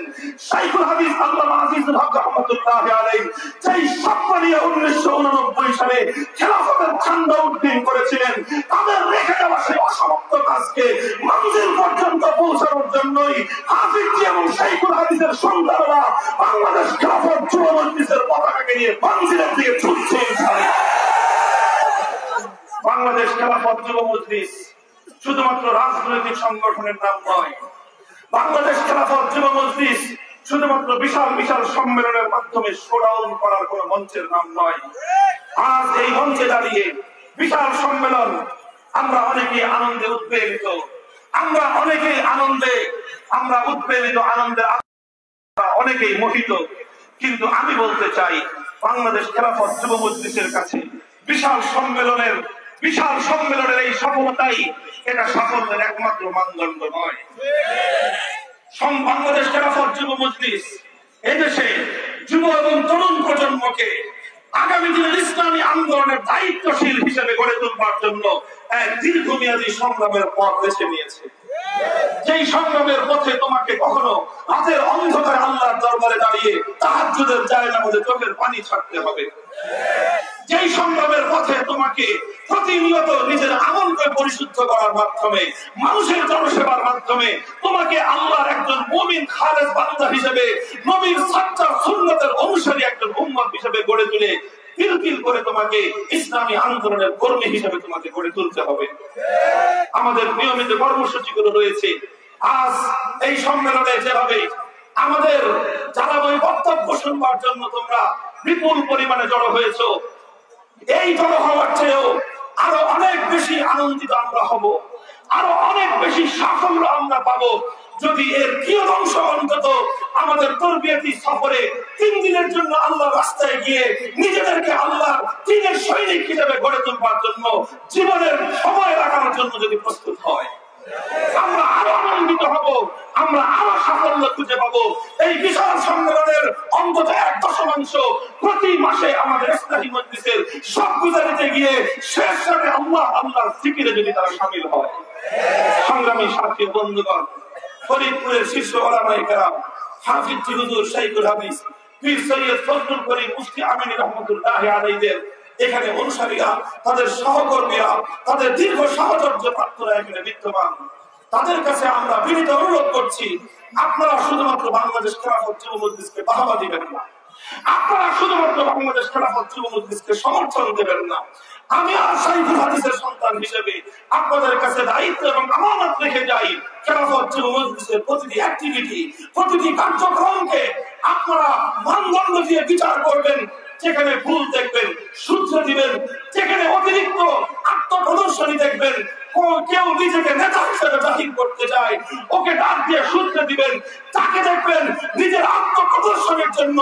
শাইখুল হাদিস আল্লামা আজিজুল হক রহমতুল্লাহ আলাইহি সেই স্বপ্ন নিয়ে 1989 সালে খেলাফতের ঝান্ডা উড্ডীন করেছিলেন। তাদের রেখে যাওয়া সেই অসমাপ্ত কাজকে মঞ্জিল পর্যন্ত পৌঁছানোর জন্যই হাফিজ এবং শাইখুল হাদিসের সন্তানরা বাংলাদেশ খেলাফত যুব মজলিসের পতাকাকে নিয়ে মঞ্জিলের দিকে ছুটছে। বাংলাদেশ খেলাফত যুব মজলিস শুধুমাত্র রাজনৈতিক সংগঠনের নাম নয়। বাংলাদেশ খেলাফত যুব মজলিস শুধুমাত্র বিশাল বিশাল সম্মেলনের মাধ্যমে শোডাউন করার কোন মঞ্চের নাম নয়। আজ এই মঞ্চে দাঁড়িয়ে বিশাল সম্মেলন, আমরা অনেকে আনন্দে উদ্বেলিত, আমরা অনেকে উদ্বেলিত, আনন্দের অনেকেই মোহিত, কিন্তু আমি বলতে চাই বাংলাদেশ খেলাফত যুব মজলিসের কাছে বিশাল সম্মেলনের এই সফলতাই এটা সাফল্যের একমাত্র মানদণ্ড নয়। বাংলাদেশ খেলাফত যুব মজলিস এদেশে যুব এবং তরুণ প্রজন্মকে আগামী দিনের ইসলামী আন্দোলনের দায়িত্বশীল হিসেবে গড়ে তোলবার জন্য এক দীর্ঘমেয়াদী সংগ্রামের পথ বেছে নিয়েছে। যেই সংগ্রামের পথে তোমাকে কখনো রাতের অন্ধকারে আল্লাহর দরবারে দাঁড়িয়ে তাহাজ্জুদের জায়নামাজে চোখের পানি ছাড়তে হবে। যেই সংগ্রামের পথে তোমাকে প্রতিনিয়ত নিজের আমলকে পরিশুদ্ধ করার মাধ্যমে, মানুষের জনসেবার মাধ্যমে তোমাকে আল্লাহর একজন মুমিন খালেস বান্দা হিসেবে, নবীর সাচ্চা সুন্নতের অনুসারী একজন উম্মত হিসেবে গড়ে তুলে তিল করে তোমাকে ইসলামী আন্দোলনের কর্মী হিসেবে তোমাকে গড়ে তুলতে হবে। আমাদের নিয়মিত কর্মসূচিগুলো রয়েছে। আজ এই সম্মেলনে যেভাবে আমাদের যারা ওই বক্তব্য শুনবার জন্য তোমরা বিপুল পরিমাণে জড়ো হয়েছো, এই জড়ো হওয়ার চেয়েও আরো অনেক বেশি আনন্দিত আমরা হব, আরো অনেক বেশি সাফল্য আমরা পাবো যদি এর কিয়দংশ অন্তত আমাদের তরবিয়তি সফরে 3 দিনের জন্য আল্লাহর রাস্তায় গিয়ে নিজেদেরকে আল্লাহর দ্বীনের সৈনিক হিসেবে গড়ে তুলবার জন্য জীবনের সময় লাগানোর জন্য যদি প্রস্তুত হয়, আমরা আরো আনন্দিত হব, আমরা আরো সাফল্য খুঁজে পাবো। এই বিশাল সম্মেলনের অন্তত 1/10 প্রতি মাসে আমাদের ইসলামী মজলিসের সব গুজারিতে গিয়ে শেষ রাতে আল্লাহর জিকিরে যদি তারা শামিল হয়। সংগ্রামী সাথী বন্ধুগণ, ফরিদপুরের শীর্ষ ওলামায়ে কেরাম হাফিজ হুজুর শাইখুল হাদিস পীর সৈয়দ ফজলুল করিম মুফতি আমিনী রহমাতুল্লাহ আলাইহির এখানে অনুসারীরা, তাদের সহকর্মীরা, তাদের দীর্ঘ সাহচর্য প্রাপ্তরা এখানে বিদ্যমান। তাদের কাছে আমরা বিনীত অনুরোধ করছি, আপনারা শুধুমাত্র বাংলাদেশ খেলাফত যুব মজলিসকে বাহবা দিবেন না, আপনারা শুধুমাত্র বাংলাদেশ খেলাফত যুব মজলিসকে সমর্থন দেবেন না। আমি আর শাইখুল হাদিসের সন্তান হিসেবে আপনাদের কাছে দায়িত্ব এবং আমানত রেখে যাই, খেলাফত যুব মজলিসের প্রতিটি অ্যাক্টিভিটি, প্রতিটি কার্যক্রমকে আপনারা মানদণ্ড দিয়ে বিচার করবেন। যেখানে ভুল দেখবেন সূত্র দিবেন, যেখানে অতিরিক্ত আত্মপ্রদর্শনী দেখবেন, কেউ নিজেকে নেতা হিসেবে জাহির করতে চায়, ওকে ডাক দিয়ে সূত্র দিবেন। তাকে দেখবেন নিজের আত্মপ্রদর্শনের জন্য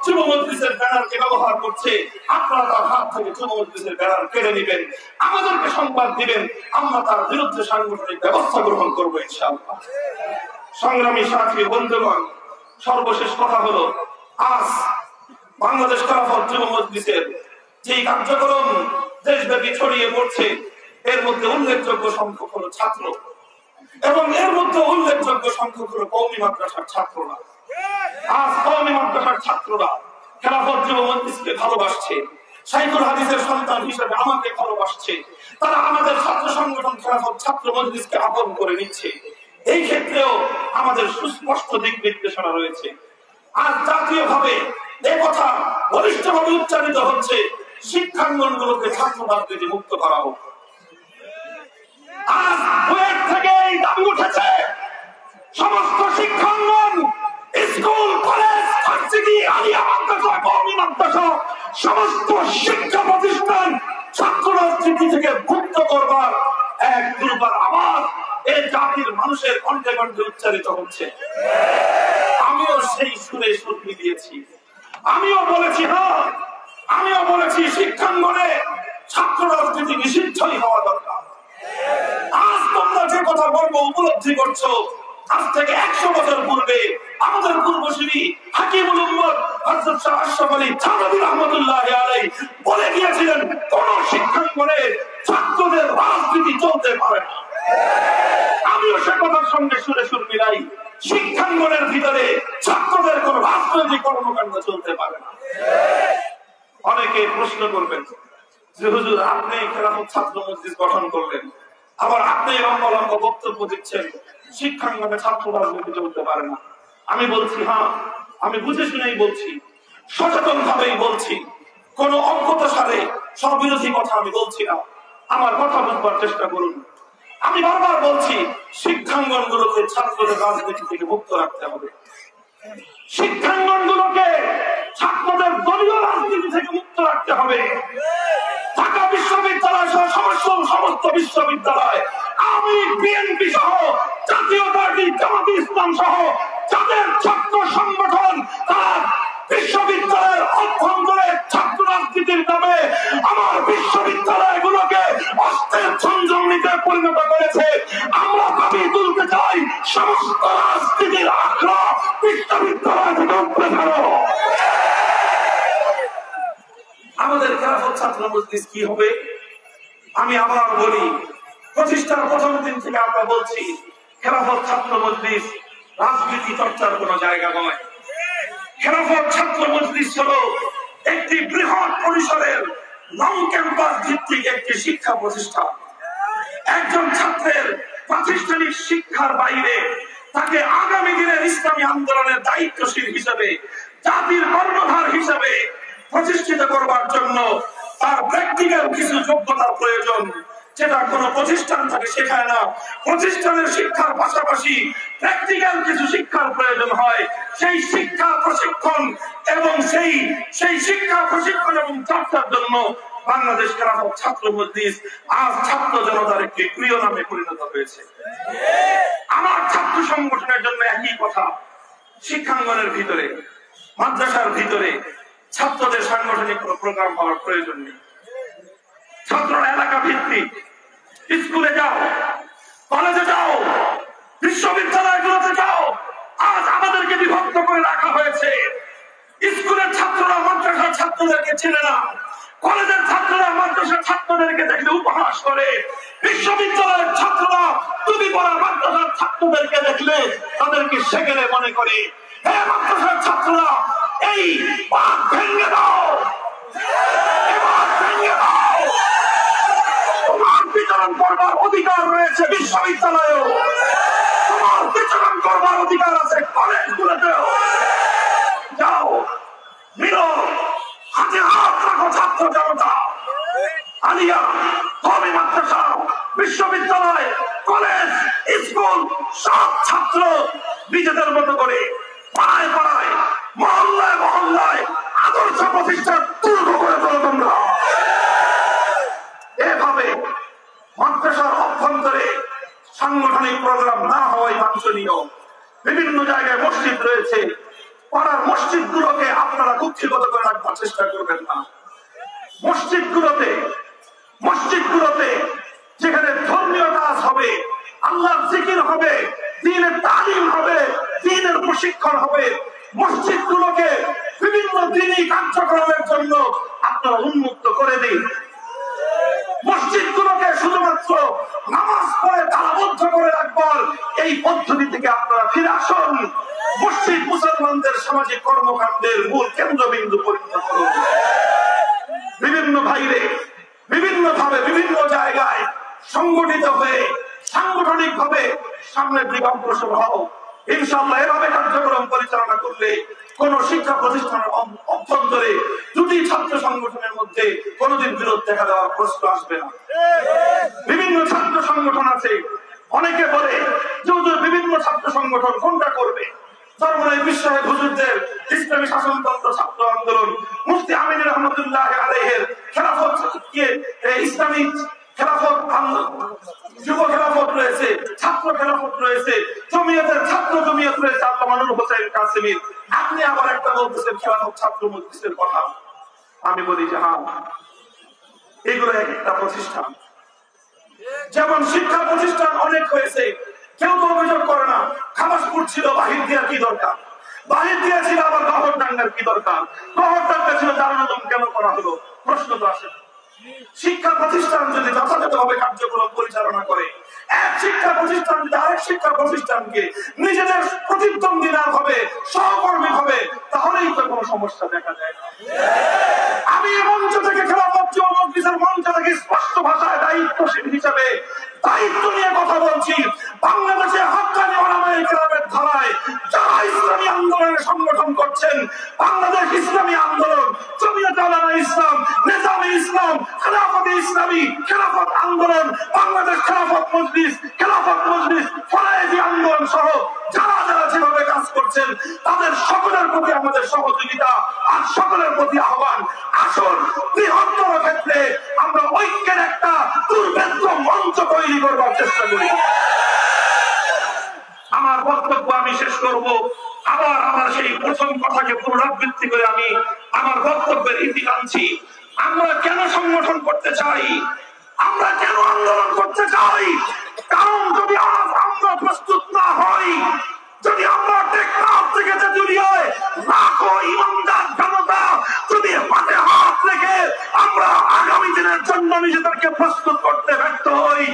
যুব মজলিসের ব্যানারকে ব্যবহার করছে, আপনারা তার হাত থেকে যুব মজলিসের ব্যানার কেড়ে নেবেন, আমাদেরকে সংবাদ দিবেন, আমরা তার বিরুদ্ধে সাংগঠনিক ব্যবস্থা গ্রহণ করবো ইনশাআল্লাহ। সংগ্রামী সাথী বন্ধুগণ, সর্বশেষ কথা হলো, আজ বাংলাদেশ খেলাফত যুব মজলিসের যে কার্যক্রম দেশব্যাপী ছড়িয়ে পড়ছে, এর মধ্যে উল্লেখযোগ্য সংখ্যক হলো ছাত্র, এবং এর মধ্যে উল্লেখযোগ্য সংখ্যক হলো কওমি মাদ্রাসার ছাত্ররা। আজ কওমি মাদ্রাসার ছাত্ররা খেলাফত যুব মজলিসকে ভালোবাসছে, শাইখুল হাদিসের সন্তান হিসেবে আমাকে ভালোবাসছে, তারা আমাদের ছাত্র সংগঠন খেলাফত ছাত্র মজলিসকে আপন করে নিচ্ছে। এই ক্ষেত্রেও আমাদের সুস্পষ্ট দিক নির্দেশনা রয়েছে। আজ জাতীয়ভাবে এই কথা বলিষ্ঠভাবে উচ্চারিত হচ্ছে, শিক্ষাঙ্গনগুলোকে ছাত্র রাজনীতি মুক্ত করা হোক। আজ বুয়েট থেকে এই দাবি উঠেছে, সমস্ত শিক্ষাঙ্গন, স্কুল, কলেজ, ভার্সিটি, আলিয়া মাদ্রাসা, কওমি মাদ্রাসা, সমস্ত শিক্ষা প্রতিষ্ঠান ছাত্র রাজনীতি থেকে মুক্ত করবার এক দুর্বার আওয়াজ এই জাতির মানুষের কণ্ঠে কণ্ঠে উচ্চারিত হচ্ছে। আমিও সেই সুরে সুর মিলিয়েছি, আমিও বলেছি, হ্যাঁ, আমিও বলেছি শিক্ষাঙ্গনে ছাত্র রাজনীতি নিষিদ্ধই হওয়া দরকার। আজ তোমরা যে কথা বলবো উপলব্ধি করছো, আজ থেকে 100 বছর পূর্বে আমাদের পূর্বসূরি হাকিমুল উম্মত হযরত শাহ আশরাফ আলী থানভী রাহমাতুল্লাহি আলাইহি বলে গিয়েছিলেন, কোন শিক্ষাঙ্গনে ছাত্রদের রাজনীতি চলতে পারে না। আমিও সে কথার সঙ্গে সুরে সুর মিলাই, শিক্ষাঙ্গনের ভিতরে ছাত্রদের কোন রাজনৈতিক কর্মকাণ্ড চলতে পারে না। অনেকে প্রশ্ন করবেন যে হুজুর, আপনি খেলাফত ছাত্র মজলিস গঠন করলেন, আবার আপনি লম্বা লম্বা বক্তব্য দিচ্ছেন, শিক্ষাঙ্গনে ছাত্র রাজনীতি চলতে পারে না। আমি বলছি, হ্যাঁ, আমি বুঝে শুনেই বলছি, সচেতন ভাবেই বলছি, কোন অজ্ঞতাসারে স্ববিরোধী কথা আমি বলছি না। আমার কথা বুঝবার চেষ্টা করুন। আমি বারবার বলছি, শিক্ষাঙ্গনগুলোকে ছাত্রদের রাজনীতি থেকে মুক্ত রাখতে হবে, শিক্ষাঙ্গনগুলোকে ছাত্রদের দলীয় রাজনীতি থেকে মুক্ত রাখতে হবে। ঢাকা বিশ্ববিদ্যালয় সহ সমস্ত বিশ্ববিদ্যালয়, আমি বিএনপি সহ জাতীয় পার্টি, জামাতে ইসলাম সহ যাদের ছাত্র সংগঠন, তারা বিশ্ববিদ্যালয়ের অভ্যন্তরে ছাত্র রাজনীতির নামে আমার বিশ্ববিদ্যালয়গুলোকে অস্ত্রের ঝঞ্ঝনিতে পরিণত করেছে। আমরা দাবি তুলতে চাই, সমস্ত রাজনীতির আখড়া বিশ্ববিদ্যালয় থেকে উপড়ে ফেলো। আমাদের খেলাফত ছাত্র মজলিস কি হবে? আমি আবার বলি, প্রতিষ্ঠার প্রথম দিন থেকে আমরা বলছি, খেলাফত ছাত্র মজলিস রাজনীতি চর্চার কোন জায়গা নয়। খেলাফত ছাত্র মজলিস হলো একটি বৃহৎ পরিসরের নন ক্যাম্পাস ভিত্তিক একটি শিক্ষা প্রতিষ্ঠান। একজন ছাত্রের প্রাতিষ্ঠানিক শিক্ষার বাইরে তাকে আগামী দিনের ইসলামী আন্দোলনের দায়িত্বশীল হিসেবে, জাতির কর্ণধার হিসেবে প্রতিষ্ঠিত করবার জন্য তার প্র্যাকটিক্যাল কিছু যোগ্যতার প্রয়োজন, যেটা কোন প্রতিষ্ঠান তাকে শেখায় না। প্রতিষ্ঠানের শিক্ষার পাশাপাশি প্র্যাকটিক্যাল কিছু শিক্ষার প্রয়োজন হয়। সেই শিক্ষা প্রশিক্ষণ এবং সেই শিক্ষা প্রশিক্ষণ এবং চর্চার জন্য বাংলাদেশ খেলাফত ছাত্র মজলিস আজ ছাত্র জনতার একটি প্রিয় নামে পরিণত হয়েছে। আমার ছাত্র সংগঠনের জন্য একই কথা, শিক্ষাঙ্গনের ভিতরে, মাদ্রাসার ভিতরে ছাত্রদের সাংগঠনিক কোন প্রোগ্রাম হওয়ার প্রয়োজন নেই। ছাত্ররা এলাকা ভিত্তিক স্কুলে যাও, কলেজে যাও, বিশ্ববিদ্যালয়গুলোতে যাও। আজ আমাদেরকে বিভক্ত করে রাখা হয়েছে। স্কুলের ছাত্ররা মাদ্রাসার ছাত্রদেরকে চেনে না, কলেজের ছাত্ররা মাদ্রাসার ছাত্রদেরকে দেখলে উপহাস করে, বিশ্ববিদ্যালয়ের ছাত্ররা টুপি পরা মাদ্রাসার ছাত্রদেরকে দেখলে তাদেরকে সেকেলে মনে করে। হ্যাঁ, মাদ্রাসার ছাত্ররা এই বাঁধ ভেঙে দাও, ভেঙে দাও। তোমার বিচরণ করবার অধিকার রয়েছে বিশ্ববিদ্যালয়েও, তোমার বিচরণ করবার অধিকার আছে কলেজগুলোতেও। যাও, মিলো, হাতে হাত রাখো ছাত্র জনতা। আলিয়া, কওমি মাদ্রাসা, বিশ্ববিদ্যালয়, কলেজ, স্কুল, সব ছাত্র নিজেদের মতো করে পাড়ায় পাড়ায়, মহল্লায় মহল্লায় আদর্শ প্রতিষ্ঠা দুর্গ করে তোলো তোমরা। এভাবে মাদ্রাসার অভ্যন্তরে সাংগঠনিক প্রোগ্রাম না হওয়াই বাঞ্ছনীয়। বিভিন্ন জায়গায় মসজিদ রয়েছে, পাড়ার মসজিদগুলোকে আপনারা কুক্ষিগত করে রাখবার চেষ্টা করবেন না। মসজিদগুলোতে যেখানে ধর্মীয় কাজ হবে, আল্লাহর জিকির হবে, দ্বীনের তালিম হবে, দ্বীনের প্রশিক্ষণ হবে, মসজিদগুলোকে বিভিন্ন দ্বীনি কার্যক্রমের জন্য আপনারা উন্মুক্ত করে দিন। মসজিদগুলোকে শুধুমাত্র নামাজ পড়ে তালাবদ্ধ করে রাখবার এই পদ্ধতি থেকে আপনারা ফিরে আসুন। মসজিদ মুসলমানদের সামাজিক কর্মকাণ্ডের মূল কেন্দ্রবিন্দু পরিণত করুন। বিভিন্ন ভাইরে বিভিন্ন ভাবে বিভিন্ন জায়গায় সংগঠিত হয়ে সাংগঠনিক ভাবে সামনের দিকে অগ্রসর হও। ইনশাআল্লাহ এভাবে কার্যক্রম পরিচালনা করলে কোন শিক্ষা প্রতিষ্ঠানের অভ্যন্তরে দুটি ছাত্র সংগঠনের মধ্যে কোনদিন বিরোধ দেখা দেওয়ার প্রশ্ন আসবে না। বিভিন্ন ছাত্র সংগঠন আছে, অনেকে বলে যে বিভিন্ন ছাত্র সংগঠন কোনটা করবে। চরমনাই বিশ্বাহেদ হুজুরদের ইসলামী শাসনতন্ত্র ছাত্র আন্দোলন, মুফতি আমিন রহমতুল্লাহ আলাইহির খেলাফত ইসলামী খেলাফত যুব খেলাফত রয়েছে, ছাত্র খেলাফত রয়েছে, জমিয়তের ছাত্র জমিয়ত রয়েছে আল্লামা নূর হোসেন কাসেমীর। আপনি আবার একটা বলতেছেন খেলাফত ছাত্র মজলিসের কথা। আমি বলি যে হ্যাঁ, এগুলো একটা প্রতিষ্ঠান। যেমন শিক্ষা প্রতিষ্ঠান অনেক হয়েছে, কেউ তো অভিযোগ করে না খামাসপুর ছিল, বাহির দেওয়ার কি দরকার? বাহির দিয়া ছিল আবার গহরডাঙ্গার কি দরকার? গহরডাঙ্গা ছিল দারুল উলুম কেন করা হলো? প্রশ্ন তো আসে। শিক্ষা প্রতিষ্ঠান যদি যথাযথভাবে কার্যক্রম পরিচালনা করে, এক শিক্ষা প্রতিষ্ঠান যদি আরেক শিক্ষা প্রতিষ্ঠানকে নিজেদের প্রতিদ্বন্দ্বী না হবে, সহকর্মী হবে, তাহলেই তো কোনো সমস্যা দেখা যায় না। আমি এই মঞ্চ থেকে খেলাফত যুব মজলিসের মঞ্চ থেকে স্পষ্ট ভাষায় দায়িত্বশীল হিসেবে দায়িত্ব নিয়ে কথা বলছি। বাংলাদেশে হক্কানি ওলামায়ে কেরামের ধারায় যারা ইসলামী আন্দোলনের সংগঠন করছেন, বাংলাদেশ ইসলামী আন্দোলন, জমিয়ত উলামা ইসলাম, নিজামে ইসলাম, খেলাফতে ইসলামী, খেলাফত আন্দোলন, বাংলাদেশ খেলাফত মজলিস, ফরায়েজি আন্দোলন সহ যারা যারা যেভাবে কাজ করছেন, তাদের সকলের প্রতি আমাদের সহযোগিতা আর সকলের প্রতি আহ্বান। আসুন বৃহত্তর ক্ষেত্রে আমরা ঐক্যের একটা দুর্ভেদ্য মঞ্চ তৈরি করবার চেষ্টা করি। আমার বক্তব্য আমি শেষ করব। আবার আমার সেই প্রথম কথাকে পুনরাবৃত্তি করে আমি আমার বক্তব্যের ইতি টানছি। আমরা কেন সংগঠন করতে চাই? আমরা কেন আন্দোলন করতে চাই? কারণ যদি আজ আমরা প্রস্তুত না হই, যদি আমরা টেকনাফ থেকে তেঁতুলিয়ায় লাখো ইমানদার জনতা যদি হাতে হাত রেখে আমরা আগামী দিনের জন্য নিজেদেরকে প্রস্তুত করতে ব্যর্থ হই,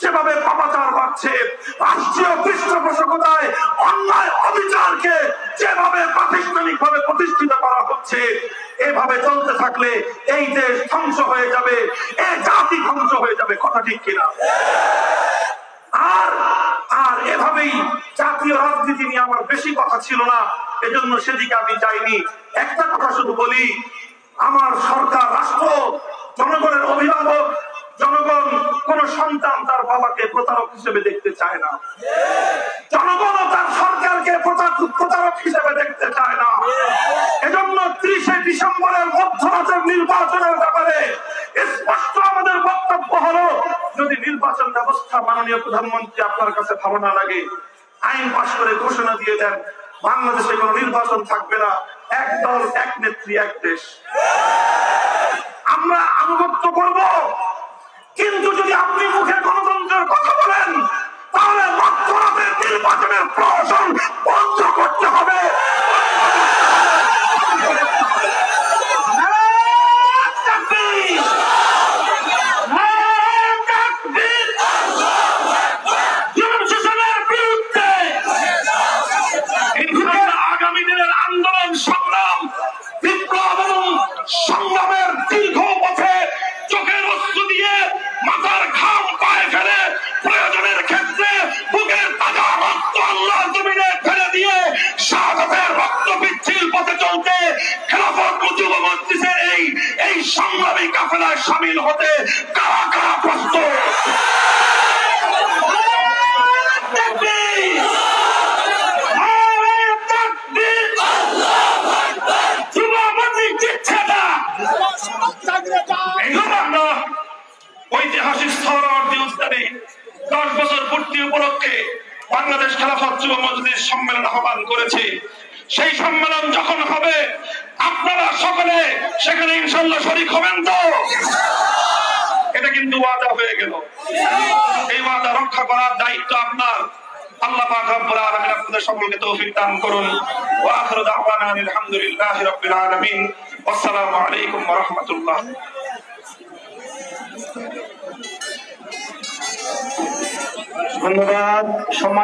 যেভাবে পাপাচার বাড়ছে, রাষ্ট্রীয় পৃষ্ঠপোষকতায় অন্যায় অবিচারকে যেভাবে প্রাতিষ্ঠানিক ভাবে প্রতিষ্ঠিত করা হচ্ছে, এভাবে চলতে থাকলে এই দেশ ধ্বংস হয়ে যাবে, এই জাতি ধ্বংস হয়ে যাবে। কথা ঠিক কিনা? আর এভাবেই জাতীয় রাজনীতি নিয়ে আমার বেশি কথা ছিল না, এজন্য সেদিকে আমি যাইনি। একটা কথা শুধু বলি, আমার সরকার, রাষ্ট্র জনগণের অভিভাবক। জনগণ কোন সন্তান তার বাবাকে প্রতারক হিসেবে দেখতে চায় না। জনগণ তার সরকারকে প্রতারক হিসেবে দেখতে চায় না। এজন্য 30শে ডিসেম্বরের মধ্যরাতের নির্বাচনের ব্যাপারে স্পষ্ট আমাদের বক্তব্য হলো, যদি নির্বাচন ব্যবস্থা মাননীয় প্রধানমন্ত্রী আপনার কাছে ভালো না লাগে, আইন পাশ করে ঘোষণা দিয়ে দেন, বাংলাদেশে কোনো নির্বাচন থাকবে না, এক দল এক নেত্রী এক দেশ। আমরা আনুগত্য করব, কিন্তু যদি আপনি মুখে গণতন্ত্রের কথা বলেন, তাহলে মধ্যরাতের নির্বাচনের প্রহসন বন্ধ করতে হবে। আগামী দিনের আন্দোলন সংগ্রাম, বিপ্লব এবং সংগ্রামের দীর্ঘ পথে চোখের অশ্রু দিয়ে মাথার ঘাম পায়ে ফেলে, প্রয়োজনের ক্ষেত্রে বুকের তাজা রক্ত আল্লাহর জমিনে ফেলে দিয়ে শাহাদাতের রক্ত পিচ্ছিল পথে চলতে খেলাফত যুব মজলিসের এই সংগ্রামী কাফেলায় শামিল হতে কারা কারা প্রস্তুত? ঐতিহাসিক সোহরাওয়ার্দী উদ্যানে 10 বছর পূর্তি উপলক্ষে বাংলাদেশ খেলাফত যুব মজলিস সম্মেলন আহ্বান করেছে। সেই সম্মেলন যখন হবে আপনারা সকলে সেখানে ইনশাআল্লাহ শরীক হবেন তো? এটা কিন্তু ওয়াদা হয়ে গেল। এই ওয়াদা রক্ষা করার দায়িত্ব আপনার। আল্লাহ পাক রব্বুল আলামিন আপনাদের সকলকে তৌফিক দান করুন। ওয়া আখিরু দাওয়ানা আলহামদুলিল্লাহি রাব্বিল আলামিন। আসসালামু আলাইকুম ওয়া রাহমাতুল্লাহ। ধন্যবাদ। সম্মানিত